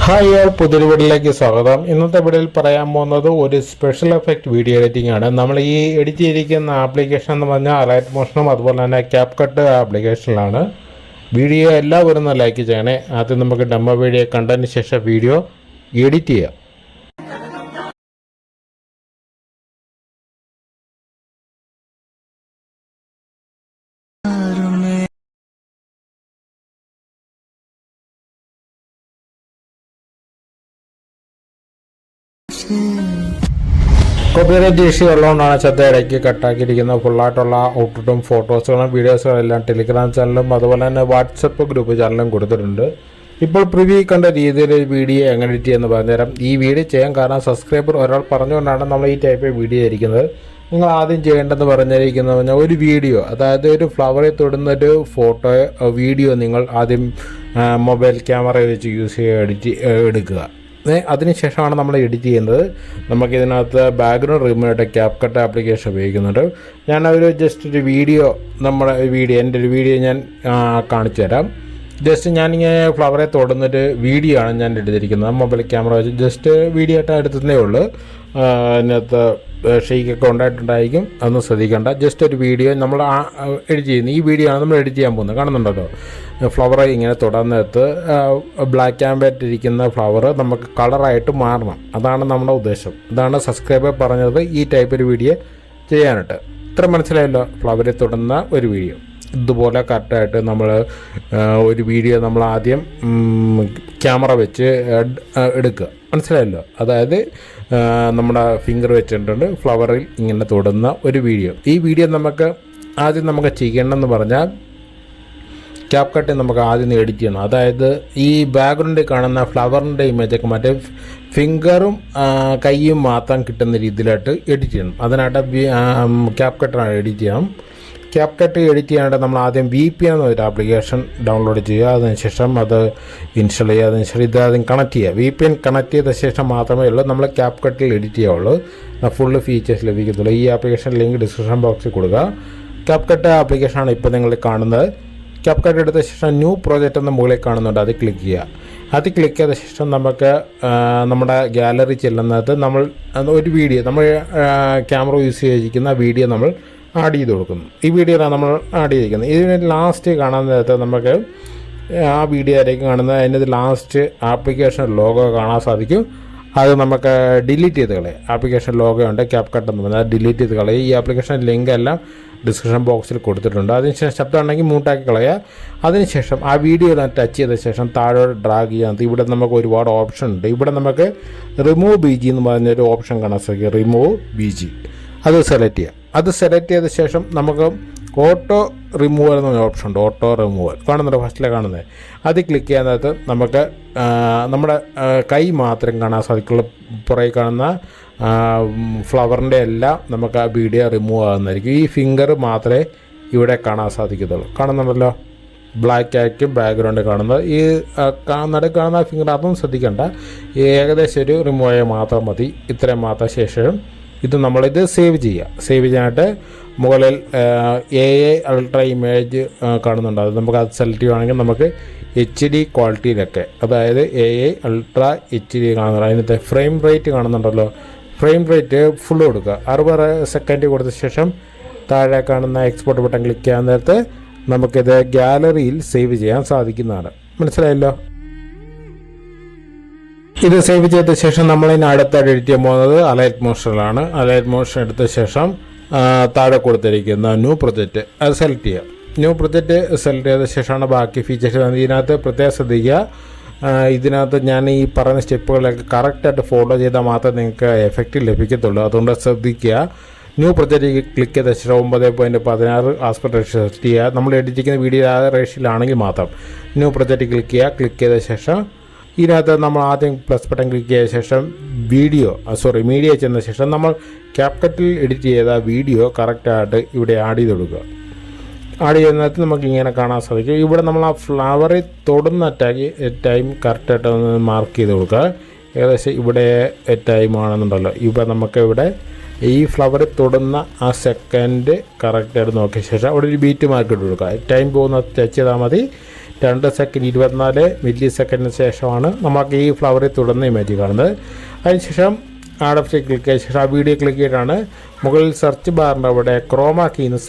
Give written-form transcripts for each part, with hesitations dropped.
Hi all, പുതിയൊരു വീഡിയോയിലേക്ക് സ്വാഗതം. ഇന്നത്തെ വീഡിയോയിൽ പറയാൻ പോകുന്നത് ഒരു സ്പെഷ്യൽ എഫക്റ്റ് വീഡിയോ എഡിറ്റിംഗ് ആണ്. നമ്മൾ ഈ എഡിറ്റ് ചെയ്തിരിക്കുന്ന ആപ്ലിക്കേഷൻ എന്ന് പറഞ്ഞാൽ അലൈറ്റ് മോഷനും അതുപോലെ തന്നെ ക്യാപ് കട്ട് ആപ്ലിക്കേഷനിലാണ്. വീഡിയോ എല്ലാവരും ഒന്ന് ലൈക്ക് ചെയ്യണേ. ആദ്യം നമുക്ക് ഡെമോ വീഡിയോ കണ്ടതിന് ശേഷം വീഡിയോ എഡിറ്റ് ചെയ്യാം. കോപ്പിറൈറ്റ് ഇഷ്യൂ ഉള്ളതുകൊണ്ടാണ് ശ്രദ്ധ ഇടയ്ക്ക് കട്ടാക്കിയിരിക്കുന്നത്. ഫുള്ളായിട്ടുള്ള ഔട്ട്പുട്ടും ഫോട്ടോസുകളും വീഡിയോസുകളും എല്ലാം ടെലിഗ്രാം ചാനലും അതുപോലെ തന്നെ വാട്സപ്പ് ഗ്രൂപ്പ് ചാനലും കൊടുത്തിട്ടുണ്ട്. ഇപ്പോൾ പ്രിവ്യൂ കണ്ട രീതിയിൽ വീഡിയോ എങ്ങനെ എഡിറ്റ് ചെയ്യുമെന്ന് പറഞ്ഞുതരാം. ഈ വീഡിയോ ചെയ്യാൻ കാരണം സബ്സ്ക്രൈബർ ഒരാൾ പറഞ്ഞുകൊണ്ടാണ് നമ്മൾ ഈ ടൈപ്പ് വീഡിയോ ഇരിക്കുന്നത്. നിങ്ങൾ ആദ്യം ചെയ്യേണ്ടതെന്ന് പറഞ്ഞിരിക്കുന്നത് പറഞ്ഞാൽ ഒരു വീഡിയോ, അതായത് ഒരു ഫ്ലവറിൽ തൊടുന്നൊരു ഫോട്ടോ വീഡിയോ നിങ്ങൾ ആദ്യം മൊബൈൽ ക്യാമറ വെച്ച് യൂസ് ചെയ്ത് എടുക്കുക. അതിനുശേഷമാണ് നമ്മൾ എഡിറ്റ് ചെയ്യുന്നത്. നമുക്കിതിനകത്ത് ബാക്ക്ഗ്രൗണ്ട് റിമൂവായിട്ട് ക്യാപ് കട്ട് ആപ്ലിക്കേഷൻ ഉപയോഗിക്കുന്നുണ്ട്. ഞാനൊരു ജസ്റ്റ് ഒരു വീഡിയോ എൻ്റെ ഒരു വീഡിയോ ഞാൻ കാണിച്ചു തരാം. ജസ്റ്റ് ഞാനിങ്ങനെ ഫ്ലവറെ തൊടുന്നൊരു വീഡിയോ ആണ് ഞാൻ എടുത്തിരിക്കുന്നത്. മൊബൈൽ ക്യാമറ വെച്ച് ജസ്റ്റ് വീഡിയോ ആയിട്ട് എടുത്തതേ ഉള്ളൂ. അതിനകത്ത് ഷെയ്ക്കൊക്കെ ഉണ്ടായിട്ടുണ്ടായിരിക്കും, അതൊന്നും ശ്രദ്ധിക്കേണ്ട. ജസ്റ്റ് ഒരു വീഡിയോ നമ്മൾ എഡിറ്റ് ചെയ്യുന്നു. ഈ വീഡിയോ ആണ് നമ്മൾ എഡിറ്റ് ചെയ്യാൻ പോകുന്നത്. കാണുന്നുണ്ടല്ലോ, ഫ്ലവർ ഇങ്ങനെ തൊടുന്നിടത്ത് ബ്ലാക്ക് ആൻഡ് വൈറ്റ് ഇരിക്കുന്ന ഫ്ലവർ നമുക്ക് കളറായിട്ട് മാറണം. അതാണ് നമ്മുടെ ഉദ്ദേശം. ഇതാണ് സബ്സ്ക്രൈബർ പറഞ്ഞത് ഈ ടൈപ്പ് ഒരു വീഡിയോ ചെയ്യാനായിട്ട്. ഇത്ര മനസ്സിലായല്ലോ. ഫ്ലവറിൽ തൊടുന്ന ഒരു വീഡിയോ ഇതുപോലെ കറക്റ്റായിട്ട് നമ്മൾ ഒരു വീഡിയോ നമ്മൾ ആദ്യം ക്യാമറ വെച്ച് എടുക്കുക. മനസ്സിലായല്ലോ. അതായത് നമ്മുടെ ഫിംഗർ വെച്ചിട്ടുണ്ട് ഫ്ലവറിൽ ഇങ്ങനെ തൊടുന്ന ഒരു വീഡിയോ. ഈ വീഡിയോ ആദ്യം നമുക്ക് ചെയ്യണമെന്ന് പറഞ്ഞാൽ ക്യാപ് കട്ട് നമുക്ക് ആദ്യം എഡിറ്റ് ചെയ്യണം. അതായത് ഈ ബാക്ക്ഗ്രൗണ്ടിൽ കാണുന്ന ഫ്ലവറിൻ്റെ ഇമേജൊക്കെ മറ്റേ ഫിംഗറും കൈയും മാത്രം കിട്ടുന്ന രീതിയിലായിട്ട് എഡിറ്റ് ചെയ്യണം. അതിനായിട്ട് ക്യാപ് കട്ടാണ് എഡിറ്റ് ചെയ്യണം. ക്യാപ് കട്ട് എഡിറ്റ് ചെയ്യാനായിട്ട് നമ്മൾ ആദ്യം VPN എന്നൊരു ആപ്ലിക്കേഷൻ ഡൗൺലോഡ് ചെയ്യുക. അതിനുശേഷം അത് ഇൻസ്റ്റാൾ ചെയ്യുക. അതിനുശേഷം ഇത് ആദ്യം കണക്ട് ചെയ്യുക. VPN കണക്ട് ചെയ്ത ശേഷം മാത്രമേ ഉള്ളൂ നമ്മൾ ക്യാപ് കട്ടിൽ എഡിറ്റ് ചെയ്യാവുള്ളൂ. ഫുള്ള് ഫീച്ചേഴ്സ് ലഭിക്കത്തുള്ളൂ. ഈ ആപ്ലിക്കേഷൻ ലിങ്ക് ഡിസ്ക്രിപ്ഷൻ ബോക്സിൽ കൊടുക്കുക. ക്യാപ് കട്ട് ആപ്ലിക്കേഷനാണ് ഇപ്പോൾ നിങ്ങൾ കാണുന്നത്. ക്യാപ് കട്ട് എടുത്ത ശേഷം ന്യൂ പ്രോജക്റ്റ് എന്ന മുകളിൽ കാണുന്നുണ്ട്, അത് ക്ലിക്ക് ചെയ്യുക. അത് ക്ലിക്ക് ചെയ്ത ശേഷം നമുക്ക് നമ്മുടെ ഗാലറി ചെല്ലുന്നത് നമ്മൾ ഒരു വീഡിയോ നമ്മൾ ക്യാമറ യൂസ് ചെയ്തിരിക്കുന്ന വീഡിയോ നമ്മൾ ആഡ് ചെയ്ത് കൊടുക്കുന്നു. ഈ വീഡിയോയിലാണ് നമ്മൾ ആഡ് ചെയ്തിരിക്കുന്നത്. ഇതിന് ലാസ്റ്റ് കാണാൻ നേരത്ത് നമുക്ക് ആ വീഡിയോ ആയിരിക്കും കാണുന്നത്. അതിൻ്റെ ലാസ്റ്റ് ആപ്ലിക്കേഷൻ ലോഗോ കാണാൻ സാധിക്കും. അത് നമുക്ക് ഡിലീറ്റ് ചെയ്ത് കളയാം. ആപ്ലിക്കേഷൻ ലോഗോ ഉണ്ട്, ക്യാപ് കട്ട് എന്ന് പറഞ്ഞാൽ ഡിലീറ്റ് ചെയ്ത് കളയും. ഈ ആപ്ലിക്കേഷൻ ലിങ്ക് എല്ലാം ഡിസ്ക്രിപ്ഷൻ ബോക്സിൽ കൊടുത്തിട്ടുണ്ട്. അതിനുശേഷം ശബ്ദം ഉണ്ടെങ്കിൽ മ്യൂട്ടാക്കി കളയുക. അതിനുശേഷം ആ വീഡിയോ ടച്ച് ചെയ്ത ശേഷം താഴോട്ട് ഡ്രാഗ് ചെയ്യാൻ. ഇവിടെ നമുക്ക് ഒരുപാട് ഓപ്ഷൻ ഉണ്ട്. ഇവിടെ നമുക്ക് റിമൂവ് BG എന്ന് പറഞ്ഞൊരു ഓപ്ഷൻ കാണാൻ സാധിക്കും. റിമൂവ് BG അത് സെലക്ട് ചെയ്യുക. അത് സെലക്ട് ചെയ്ത ശേഷം നമുക്ക് ഓട്ടോ റിമൂവൽ എന്നൊരു ഓപ്ഷൻ ഉണ്ട്. ഓട്ടോ റിമൂവൽ കാണുന്നുണ്ട്, ഫസ്റ്റിലെ കാണുന്നത്. അത് ക്ലിക്ക് ചെയ്യാനകത്ത് നമുക്ക് നമ്മുടെ കൈ മാത്രം കാണാൻ സാധിക്കുള്ളൂ. പുറകെ കാണുന്ന ഫ്ലവറിൻ്റെ എല്ലാം നമുക്ക് ആ വീഡിയോ റിമൂവ് ആകുന്നതായിരിക്കും. ഈ ഫിംഗർ മാത്രമേ ഇവിടെ കാണാൻ സാധിക്കത്തുള്ളൂ. കാണുന്നുണ്ടല്ലോ, ബ്ലാക്ക് ആയിരിക്കും ബാക്ക്ഗ്രൗണ്ട് കാണുന്നത്. ഈ കാണുന്ന ഫിംഗർ അതൊന്നും ശ്രദ്ധിക്കേണ്ട. ഏകദേശം ഒരു റിമൂവ് ആയാൽ മാത്രം മതി. ഇത്രയും മാത്രം ശേഷം നമ്മളിത് സേവ് ചെയ്യുക. സേവ് ചെയ്യാനായിട്ട് മുകളിൽ AI അൾട്രാ ഇമേജ് കാണുന്നുണ്ട്. അത് നമുക്ക് അത് സെലക്ട് ചെയ്യുകയാണെങ്കിൽ നമുക്ക് HD ക്വാളിറ്റിയിലൊക്കെ, അതായത് AI അൾട്രാ HD കാണുന്നുണ്ട്. അതിനകത്ത് ഫ്രെയിം റേറ്റ് കാണുന്നുണ്ടല്ലോ, ഫ്രെയിം റേറ്റ് ഫുൾ കൊടുക്കുക. 60 സെക്കൻഡ് കൊടുത്ത ശേഷം താഴെ കാണുന്ന എക്സ്പോർട്ട് ബട്ടൺ ക്ലിക്ക് ചെയ്യാൻ നേരത്ത് നമുക്കിത് ഗാലറിയിൽ സേവ് ചെയ്യാൻ സാധിക്കുന്നതാണ്. മനസ്സിലായല്ലോ. ഇത് സേവ് ചെയ്ത ശേഷം നമ്മളിന് അടുത്തായിട്ട് എഡിറ്റ് ചെയ്യാൻ പോകുന്നത് അലൈറ്റ് മോഷനിലാണ്. അലൈറ്റ് മോഷൻ എടുത്ത ശേഷം താഴെ കൊടുത്തിരിക്കുന്ന ന്യൂ പ്രൊജക്റ്റ് അത് സെലക്ട് ചെയ്യുക. ന്യൂ പ്രൊജക്റ്റ് സെലക്ട് ചെയ്ത ശേഷമാണ് ബാക്കി ഫീച്ചേഴ്സ്. ഇതിനകത്ത് പ്രത്യേകം ശ്രദ്ധിക്കുക. ഇതിനകത്ത് ഞാൻ ഈ പറയുന്ന സ്റ്റെപ്പുകളൊക്കെ കറക്റ്റായിട്ട് ഫോളോ ചെയ്താൽ മാത്രമേ നിങ്ങൾക്ക് എഫക്റ്റ് ലഭിക്കത്തുള്ളൂ. അതുകൊണ്ട് ശ്രദ്ധിക്കുക. ന്യൂ പ്രൊജക്റ്റ് ക്ലിക്ക് ചെയ്ത ശേഷം 9.16 ആസ്പെക്ട് റേഷ്യോ സെലക്ട് ചെയ്യുക. നമ്മൾ എഡിറ്റ് ചെയ്യുന്ന വീഡിയോ ആ റേഷ്യോയിലാണെങ്കിൽ മാത്രം ന്യൂ പ്രൊജക്റ്റ് ക്ലിക്ക് ചെയ്യുക. ക്ലിക്ക് ചെയ്ത ശേഷം ഇതിനകത്ത് നമ്മൾ ആദ്യം പ്ലസ് ബട്ടൺ ക്ലിക്ക് ചെയ്ത ശേഷം മീഡിയ ചെന്ന ശേഷം നമ്മൾ ക്യാപ് കട്ടിൽ എഡിറ്റ് ചെയ്ത വീഡിയോ കറക്റ്റായിട്ട് ഇവിടെ ആഡ് ചെയ്ത് കൊടുക്കുക. ആഡ് ചെയ്യുന്നത് നമുക്ക് ഇങ്ങനെ കാണാൻ സാധിക്കും. ഇവിടെ നമ്മൾ ആ ഫ്ലവറിൽ തൊടുന്ന ടൈം കറക്റ്റായിട്ട് ഒന്ന് മാർക്ക് ചെയ്ത് കൊടുക്കുക. ഏകദേശം ഇവിടെ ടൈമാണെന്നുണ്ടല്ലോ. ഇപ്പോൾ നമുക്ക് ഇവിടെ ഈ ഫ്ലവറിൽ തൊടുന്ന ആ സെക്കൻഡ് കറക്റ്റായിട്ട് നോക്കിയ ശേഷം അവിടെ ഒരു ബീറ്റ് മാർക്ക് ഇട്ട് കൊടുക്കുക. ടൈം പോകുന്ന ടച്ച് ചെയ്താൽ മതി. 2 സെക്കൻഡ് 24 മില്ലി സെക്കൻഡിന് ശേഷമാണ് നമുക്ക് ഈ ഫ്ലവറിൽ തുടർന്ന ഇമേജ് കാണുന്നത്. അതിനുശേഷം ആഡ് ഓഫ് ക്ലിക്ക് ചെയ്ത ശേഷം ആ വീഡിയോ ക്ലിക്ക് ചെയ്തിട്ടാണ് മുകളിൽ സെർച്ച് ബാറിൻ്റെ അവിടെ ക്രോമാ കീ എന്ന്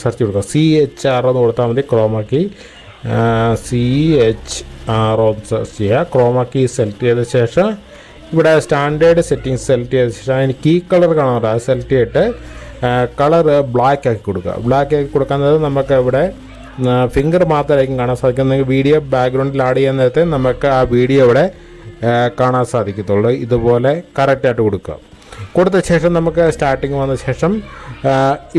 സെർച്ച് കൊടുക്കുക. CHR എന്ന് കൊടുത്താൽ മതി. ക്രോമാ കീ CHR സെർച്ച് ചെയ്യുക. ക്രോമാ കീ സെലക്ട് ചെയ്ത ശേഷം ഇവിടെ സ്റ്റാൻഡേർഡ് സെറ്റിങ്സ് സെലക്ട് ചെയ്ത ശേഷം അതിന് കീ കളർ കാണാറുണ്ട്. അത് സെലക്ട് ചെയ്തിട്ട് കളർ ബ്ലാക്ക് ആക്കി കൊടുക്കുക. ബ്ലാക്ക് ആക്കി കൊടുക്കുന്നത് നമുക്ക് ഇവിടെ ഫിംഗർ മാത്രമായിരിക്കും കാണാൻ സാധിക്കുന്നത്. വീഡിയോ ബാക്ക്ഗ്രൗണ്ടിൽ ആഡ് ചെയ്യാൻ നേരത്തെ നമുക്ക് ആ വീഡിയോ ഇവിടെ കാണാൻ സാധിക്കത്തുള്ളൂ. ഇതുപോലെ കറക്റ്റായിട്ട് കൊടുക്കുക. കൊടുത്ത ശേഷം നമുക്ക് സ്റ്റാർട്ടിങ് വന്ന ശേഷം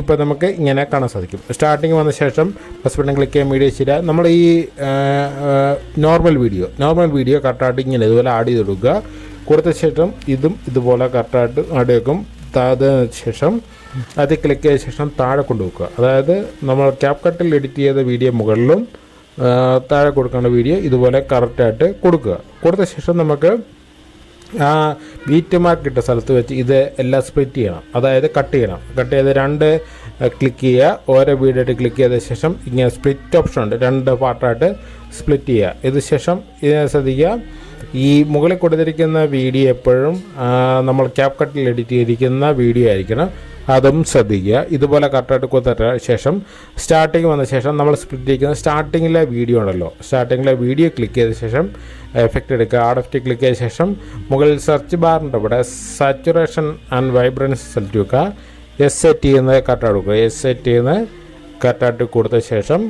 ഇപ്പോൾ നമുക്ക് ഇങ്ങനെ കാണാൻ സാധിക്കും. സ്റ്റാർട്ടിങ് വന്ന ശേഷം പ്ലസ് ബട്ടൺ ക്ലിക്ക് ചെയ്യാൻ വീഡിയോ ശരിയാ. നമ്മൾ ഈ നോർമൽ വീഡിയോ കറക്റ്റായിട്ട് ഇങ്ങനെ ഇതുപോലെ ആഡ് ചെയ്ത് കൊടുക്കുക. കൊടുത്ത ശേഷം ഇതും ഇതുപോലെ കറക്റ്റായിട്ട് ആഡ് വെക്കും. അതിന് ശേഷം അത് ക്ലിക്ക് ചെയ്ത ശേഷം താഴെ കൊണ്ടുവെക്കുക. അതായത് നമ്മൾ ക്യാപ്കട്ടിൽ എഡിറ്റ് ചെയ്ത വീഡിയോ മുകളിലും താഴെ കൊടുക്കേണ്ട വീഡിയോ ഇതുപോലെ കറക്റ്റായിട്ട് കൊടുക്കുക. കൊടുത്ത ശേഷം നമുക്ക് ആ ബീറ്റ് മാർക്ക് ഇട്ട സ്ഥലത്ത് വെച്ച് ഇത് എല്ലാം സ്പ്ലിറ്റ് ചെയ്യണം. അതായത് കട്ട് ചെയ്യണം. കട്ട് ചെയ്ത് 2 ക്ലിക്ക് ചെയ്യുക. ഓരോ വീഡിയോ ആയിട്ട് ക്ലിക്ക് ചെയ്ത ശേഷം ഇങ്ങനെ സ്പ്ലിറ്റ് ഓപ്ഷൻ ഉണ്ട്. 2 പാർട്ടായിട്ട് സ്പ്ലിറ്റ് ചെയ്യുക. ഇത് ശേഷം ഇതിനെ ശ്രദ്ധിക്കുക. ഈ മുകളിൽ കൊടുത്തിരിക്കുന്ന വീഡിയോ എപ്പോഴും നമ്മൾ ക്യാപ്കട്ടിൽ എഡിറ്റ് ചെയ്തിരിക്കുന്ന വീഡിയോ ആയിരിക്കണം. അതും ശ്രദ്ധിക്കുക. ഇതുപോലെ കറക്റ്റായിട്ട് കൊടുത്ത ശേഷം സ്റ്റാർട്ടിങ് വന്ന ശേഷം നമ്മൾ സ്പ്ലിറ്റ് ചെയ്യുന്ന സ്റ്റാർട്ടിങ്ങിലെ വീഡിയോ ഉണ്ടല്ലോ, സ്റ്റാർട്ടിങ്ങിലെ വീഡിയോ ക്ലിക്ക് ചെയ്ത ശേഷം എഫക്റ്റ് എടുക്കുക. ആഡ് എഫക്റ്റ് ക്ലിക്ക് ചെയ്ത ശേഷം മുകളിൽ സെർച്ച് ബാറിൻ്റെ ഇവിടെ സാച്ചുറേഷൻ ആൻഡ് വൈബ്രൻസ് സെലക്ട് വെക്കുക. സെറ്റ് ചെയ്യുന്നത് കറക്റ്റായിട്ട് കൊടുക്കുക. സെറ്റ് ചെയ്യുന്നത് കറക്റ്റായിട്ട് കൊടുത്ത ശേഷം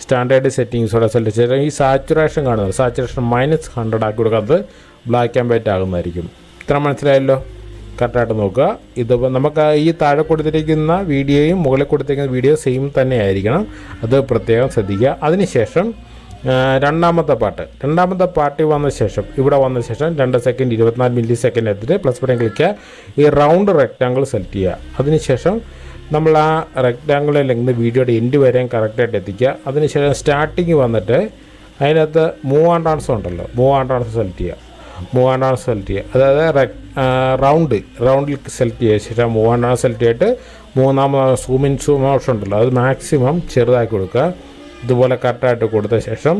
സ്റ്റാൻഡേർഡ് സെറ്റിങ്സോടെ സെലക്ട് ചെയ്ത ശേഷം ഈ സാച്ചുറേഷൻ കാണുന്നത് സാച്ചുറേഷൻ -100 ആക്കി കൊടുക്കുന്നത് ബ്ലാക്ക് ആൻഡ് വൈറ്റ് ആകുന്നതായിരിക്കും. ഇത്ര മനസ്സിലായല്ലോ? കറക്റ്റായിട്ട് നോക്കുക. ഇതിപ്പോൾ നമുക്ക് ഈ താഴെ കൊടുത്തിരിക്കുന്ന വീഡിയോയും മുകളിൽ കൊടുത്തിരിക്കുന്ന വീഡിയോ സെയിം തന്നെ ആയിരിക്കണം. അത് പ്രത്യേകം ശ്രദ്ധിക്കുക. അതിനുശേഷം രണ്ടാമത്തെ പാർട്ട് വന്ന ശേഷം ഇവിടെ വന്ന ശേഷം 2 സെക്കൻഡ് 24 മില്ലി സെക്കൻഡ് എടുത്തിട്ട് പ്ലസ് ബട്ടൺ ക്ലിക്ക് ചെയ്യുക. ഈ റൗണ്ട് റെക്റ്റാങ്കിൾ സെലക്ട് ചെയ്യുക. അതിനുശേഷം നമ്മൾ ആ റെക്റ്റാങ്കിളിൽ ലെങ്ത് വീഡിയോയുടെ എൻഡ് വരെയും കറക്റ്റായിട്ട് എത്തിക്കുക. അതിനുശേഷം സ്റ്റാർട്ടിങ് വന്നിട്ട് അതിനകത്ത് മൂവ് ആൻഡ് ട്രാൻസ്ഫർ ഉണ്ടല്ലോ, മൂവ് ആൻഡ് ട്രാൻസ്ഫർ സെലക്ട് ചെയ്യുക. അതായത് റൗണ്ടിൽ സെലക്ട് ചെയ്ത ശേഷം മൂവ് ആൻഡ് ട്രാൻസ്ഫർ സെലക്ട് ചെയ്തിട്ട് മൂന്നാമത് സൂം ഇൻ സൂം ഓപ്ഷൻ ഉണ്ടല്ലോ, അത് മാക്സിമം ചെറുതാക്കി കൊടുക്കുക. ഇതുപോലെ കറക്റ്റായിട്ട് കൊടുത്ത ശേഷം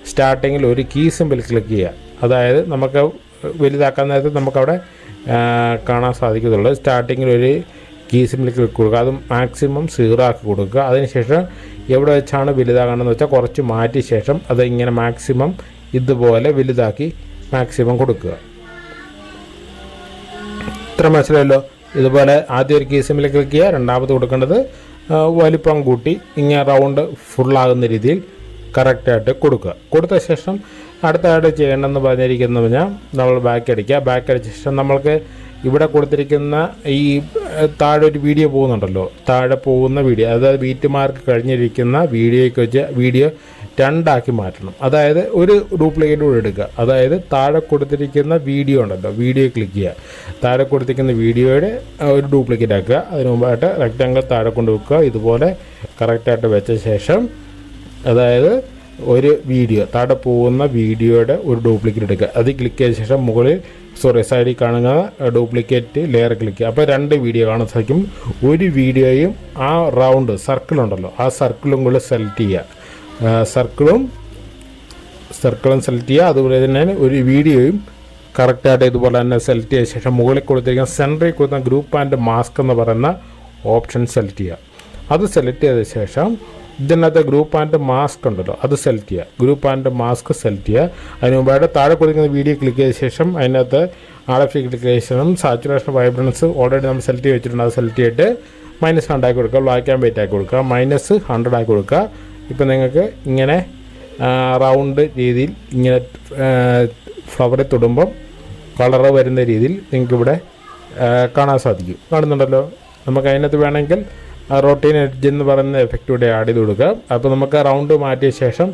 സ്റ്റാർട്ടിങ്ങിൽ ഒരു കീ സിമ്പിൾ ക്ലിക്ക് ചെയ്യുക. അതായത് നമുക്ക് വലുതാക്കാൻ നേരത്തെ നമുക്കവിടെ കാണാൻ സാധിക്കത്തുള്ളൂ. സ്റ്റാർട്ടിങ്ങിൽ ഒരു കീ സിമ്പിൾ ക്ലിക്ക് കൊടുക്കുക. അത് മാക്സിമം 0 ആക്കി കൊടുക്കുക. അതിനുശേഷം എവിടെ വെച്ചാണ് വലുതാകണമെന്ന് വെച്ചാൽ കുറച്ച് മാറ്റിയ ശേഷം അത് ഇങ്ങനെ മാക്സിമം ഇതുപോലെ വലുതാക്കി മാക്സിമം കൊടുക്കുക. ഇത്ര മനസ്സിലായല്ലോ? ഇതുപോലെ ആദ്യം ഒരു കീ സിമ്പിൾ ക്ലിക്ക് ചെയ്യുക. രണ്ടാമത് കൊടുക്കേണ്ടത് വലിപ്പം കൂട്ടി ഇങ്ങനെ റൗണ്ട് ഫുള്ളാകുന്ന രീതിയിൽ കറക്റ്റായിട്ട് കൊടുക്കുക. കൊടുത്ത ശേഷം അടുത്തായിട്ട് ചെയ്യേണ്ടതെന്ന് പറഞ്ഞിരിക്കുന്നത് പറഞ്ഞാൽ നമ്മൾ ബാക്ക് അടിച്ച ശേഷം നമ്മൾക്ക് ഇവിടെ കൊടുത്തിരിക്കുന്ന ഈ താഴെ ഒരു വീഡിയോ പോകുന്നുണ്ടല്ലോ, താഴെ പോകുന്ന വീഡിയോ അതായത് ബീറ്റ് മാർക്ക് കഴിഞ്ഞിരിക്കുന്ന വീഡിയോയ്ക്ക് വെച്ച് വീഡിയോ 2 ആക്കി മാറ്റണം. അതായത് ഒരു ഡ്യൂപ്ലിക്കേറ്റ് കൂടെ എടുക്കുക. അതായത് താഴെ കൊടുത്തിരിക്കുന്ന വീഡിയോ ഉണ്ടല്ലോ, വീഡിയോ ക്ലിക്ക് ചെയ്യുക. താഴെ കൊടുത്തിരിക്കുന്ന വീഡിയോയുടെ ഒരു ഡ്യൂപ്ലിക്കേറ്റ് ആക്കുക. അതിന് മുമ്പായിട്ട് റെക്റ്റാങ്കിൾ താഴെ കൊണ്ടുവെക്കുക. ഇതുപോലെ കറക്റ്റായിട്ട് വെച്ച ശേഷം അതായത് ഒരു വീഡിയോ താഴെ പോകുന്ന വീഡിയോയുടെ ഒരു ഡ്യൂപ്ലിക്കേറ്റ് എടുക്കുക. അത് ക്ലിക്ക് ചെയ്ത ശേഷം മുകളിൽ സൈഡിൽ കാണുന്ന ഡ്യൂപ്ലിക്കേറ്റ് ലെയർ ക്ലിക്ക് ചെയ്യുക. അപ്പോൾ 2 വീഡിയോ കാണാൻ സാധിക്കും. ഒരു വീഡിയോയും ആ റൗണ്ട് സർക്കിളുണ്ടല്ലോ, ആ സർക്കിളും കൂടെ സെലക്ട് ചെയ്യുക. സർക്കിളും സെലക്ട് ചെയ്യുക. അതുപോലെ തന്നെ ഒരു വീഡിയോയും കറക്റ്റായിട്ട് ഇതുപോലെ തന്നെ സെലക്ട് ചെയ്ത ശേഷം മുകളിൽ കൊടുത്തിരിക്കുന്ന സെൻറ്ററിൽ കൊടുക്കുന്ന ഗ്രൂപ്പ് ആൻഡ് മാസ്ക് എന്ന് പറയുന്ന ഓപ്ഷൻ സെലക്ട് ചെയ്യുക. അത് സെലക്ട് ചെയ്ത ശേഷം ഇതിനകത്ത് ഗ്രൂപ്പ് ആൻഡ് മാസ്ക് ഉണ്ടല്ലോ, അത് സെലക്ട് ചെയ്യുക. ഗ്രൂപ്പ് ആൻഡ് മാസ്ക് സെലക്ട് ചെയ്യുക. അതിന് മുമ്പായിട്ട് താഴെ കൊടുക്കുന്ന വീഡിയോ ക്ലിക്ക് ചെയ്ത ശേഷം അതിനകത്ത് ആർട്ടിഫിഷ്യൽ ക്ലിക്ക് ചെയ്ത ശേഷം സാച്ചുറേഷൻ വൈബ്രൻസ് ഓൾറെഡി നമ്മൾ സെലക്ട് ചെയ്ത് വെച്ചിട്ടുണ്ട്. അത് സെലക്ട് ചെയ്തിട്ട് -100 ആക്കി കൊടുക്കുക. ബ്ലാക്ക് ആൻഡ് വൈറ്റ് ആക്കി കൊടുക്കുക. -100 ആക്കി കൊടുക്കുക. ഇപ്പം നിങ്ങൾക്ക് ഇങ്ങനെ റൗണ്ട് രീതിയിൽ ഇങ്ങനെ ഫ്ലവറിൽ തൊടുമ്പം കളറ് വരുന്ന രീതിയിൽ നിങ്ങൾക്കിവിടെ കാണാൻ സാധിക്കും. കാണുന്നുണ്ടല്ലോ? നമുക്ക് അതിനകത്ത് വേണമെങ്കിൽ റൊട്ടീൻ എഡ്ജ് എന്ന് പറയുന്ന എഫക്റ്റ് കൂടെ ആഡ് ചെയ്ത് കൊടുക്കാം. അപ്പോൾ നമുക്ക് റൗണ്ട് മാറ്റിയ ശേഷം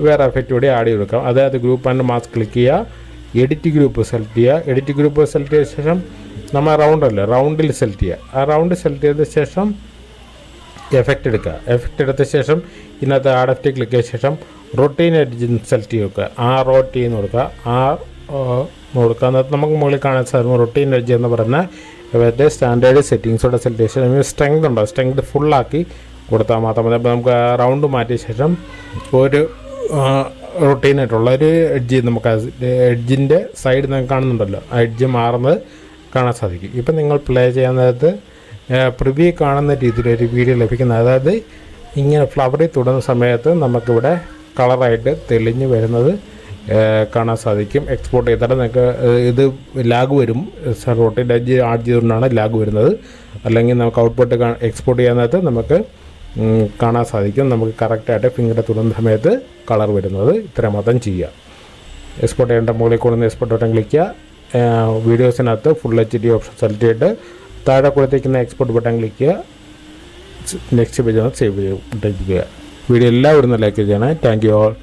വേറെ എഫക്റ്റ് കൂടെ ആഡ് ചെയ്ത് കൊടുക്കാം. അതായത് ഗ്രൂപ്പ് ആൻഡ് മാസ്ക് ക്ലിക്ക് ചെയ്യുക. എഡിറ്റ് ഗ്രൂപ്പ് സെലക്ട് ചെയ്യുക. എഡിറ്റ് ഗ്രൂപ്പ് സെലക്ട് ചെയ്ത ശേഷം നമ്മൾ റൗണ്ടിൽ സെലക്ട് ചെയ്യുക. ആ റൗണ്ട് സെലക്ട് ചെയ്ത ശേഷം എഫക്റ്റ് എടുക്കുക. എഫക്റ്റ് എടുത്ത ശേഷം ഇതിനകത്ത് ആഡ് എഫക്റ്റ് ക്ലിക്ക് ചെയ്ത ശേഷം റൊട്ടീൻ എഡ്ജ് സെലക്ട് ചെയ്ത് വെക്കുക. ROT എന്ന് കൊടുക്കുക. അന്നത്തെ നമുക്ക് മുകളിൽ കാണാൻ സാധിക്കും റൊട്ടീൻ എഡ്ജ് എന്ന് പറയുന്ന ഇവരുടെ സ്റ്റാൻഡേർഡ് സെറ്റിങ്സോടെ സെലക്ട് ചെയ്ത ശേഷം സ്ട്രെങ്ത് ഉണ്ടോ, സ്ട്രെങ്ത് ഫുള്ളാക്കി കൊടുത്താൽ മാത്രം മതി. അപ്പോൾ നമുക്ക് റൗണ്ട് മാറ്റിയ ശേഷം ഒരു റൊട്ടീനായിട്ടുള്ള ഒരു എഡ്ജ് നമുക്ക് എഡ്ജിൻ്റെ സൈഡ് നിങ്ങൾക്ക് കാണുന്നുണ്ടല്ലോ, ആ എഡ്ജ് മാറുന്നത് കാണാൻ സാധിക്കും. ഇപ്പം നിങ്ങൾ പ്ലേ ചെയ്യാൻ നേരത്ത് പ്രിവ്യൂ കാണുന്ന രീതിയിലൊരു വീഡിയോ ലഭിക്കുന്നത്, അതായത് ഇങ്ങനെ ഫ്ലവറിൽ തൊടുന്ന സമയത്ത് നമുക്കിവിടെ കളറായിട്ട് തെളിഞ്ഞ് വരുന്നത് കാണാൻ സാധിക്കും. എക്സ്പോർട്ട് ചെയ്താൽ നിങ്ങൾക്ക് ഇത് ലാഗ് വരും, റൊട്ടീൻ എഡ്ജ് ആഡ് ചെയ്തുകൊണ്ടാണ് ലാഗ് വരുന്നത്. അല്ലെങ്കിൽ നമുക്ക് ഔട്ട്പുട്ട് എക്സ്പോർട്ട് ചെയ്യാൻ നേരത്ത് നമുക്ക് കാണാൻ സാധിക്കും, നമുക്ക് കറക്റ്റായിട്ട് ഫിംഗറിൽ തൊടുന്ന സമയത്ത് കളർ വരുന്നത്. ഇത്ര മാത്രം ചെയ്യുക. എക്സ്പോർട്ട് ചെയ്യേണ്ട മുകളിൽ കൊടുക്കുന്ന എക്സ്പോർട്ട് ബട്ടൺ ക്ലിക്ക് ചെയ്യുക. വീഡിയോസിനകത്ത് ഫുൾ HD ഓപ്ഷൻ സെലക്ട് ചെയ്തിട്ട് താഴെ കൊടുത്തേക്കുന്ന എക്സ്പോർട്ട് ബട്ടൺ ക്ലിക്ക് ചെയ്യുക. നെക്സ്റ്റ് പേജ് സേവ് ചെയ്യുക. വീഡിയോ എല്ലാവരും ലൈക്ക് ചെയ്യണേ. Thank you all.